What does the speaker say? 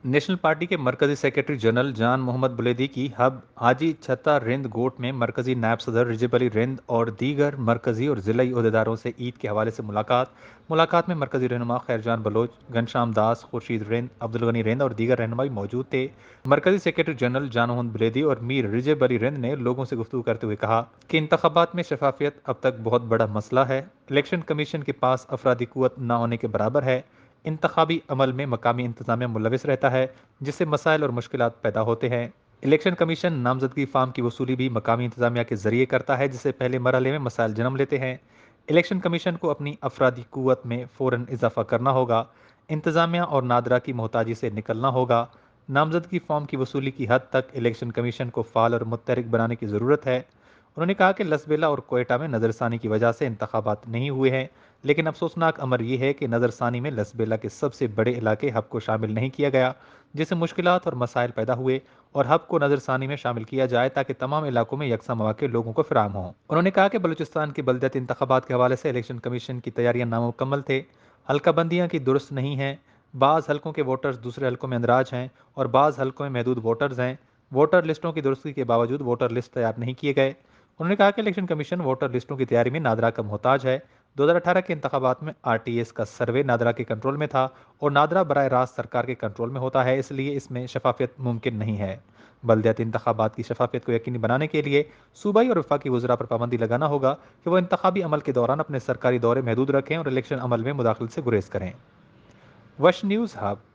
National party کے مرکزی secretary general John محمد بلیدی کی ہب حاجی چھتا رند گوٹ میں مرکزی نائب صدر رجب علی رند اور دیگر مرکزی اور ضلعی عہدیداروں سے عید کے حوالے سے ملاقات میں مرکزی رہنما خیرجان بلوچ، گھنشام داس، خورشید رند، عبدالغنی رند اور دیگر رہنمائی موجود تھے۔ مرکزی سیکرٹری جنرل جان محمد بلیدی اور میر رجب علی رند نے لوگوں سے گفتگو کرتے ہوئے کہا کہ انتخابات میں شفافیت اب تک بہت بڑا مسئلہ ہے۔ الیکشن کمیشن کے پاس افرادی قوت نہ ہونے کے برابر ہے۔ انتخابی عمل میں مقامی انتظامیہ ملوث رہتا ہے، جس سے مسائل اور مشکلات پیدا ہوتے ہیں۔ الیکشن کمیشن نامزدگی فارم کی وصولی بھی مقامی انتظامیہ کے ذریعے کرتا ہے، جس سے پہلے مرحلے میں مسائل جنم لیتے ہیں۔ الیکشن کمیشن کو اپنی افرادی قوت میں فوراً اضافہ کرنا ہوگا، انتظامیہ اور نادرا کی محتاجی سے نکلنا ہوگا۔ نامزدگی فارم کی وصولی کی حد تک الیکشن کمیشن کو فعال اور متحرک بنانے کی ضرورت ہے۔ انہوں نے کہا کہ لسبیلا اور کوئٹہ میں نظر ثانی کی وجہ سے انتخابات نہیں ہوئے ہیں، لیکن افسوسناک امر یہ ہے کہ نظر ثانی میں لسبیلا کے سب سے بڑے علاقے ہب کو شامل نہیں کیا گیا، جس سے مشکلات اور مسائل پیدا ہوئے، اور ہب کو نظر ثانی میں شامل کیا جائے تاکہ تمام علاقوں میں یکساں مواقع لوگوں کو فراہم ہوں۔ انہوں نے کہا کہ بلوچستان کے بلدیاتی انتخابات کے حوالے سے الیکشن کمیشن کی تیاریاں نامکمل تھے، حلقہ بندیاں کی درست نہیں ہیں، بعض حلقوں کے ووٹرز دوسرے حلقوں میں اندراج ہیں اور بعض حلقوں میں محدود ووٹرز ہیں۔ ووٹر لسٹوں کی درستی کے باوجود ووٹر لسٹ تیار نہیں کیے گئے۔ انہوں نے کہا کہ الیکشن کمیشن ووٹر لسٹوں کی تیاری میں نادرا کا محتاج ہے۔ 2018 کے انتخابات میں آر ٹی ایس کا سروے نادرا کے کنٹرول میں تھا اور نادرا براہ راست سرکار کے کنٹرول میں ہوتا ہے، اس لیے اس میں شفافیت ممکن نہیں ہے۔ بلدیاتی انتخابات کی شفافیت کو یقینی بنانے کے لیے صوبائی اور وفاقی وزراء پر پابندی لگانا ہوگا کہ وہ انتخابی عمل کے دوران اپنے سرکاری دورے محدود رکھیں اور الیکشن عمل میں مداخلت سے گریز کریں۔ وش نیوز ہب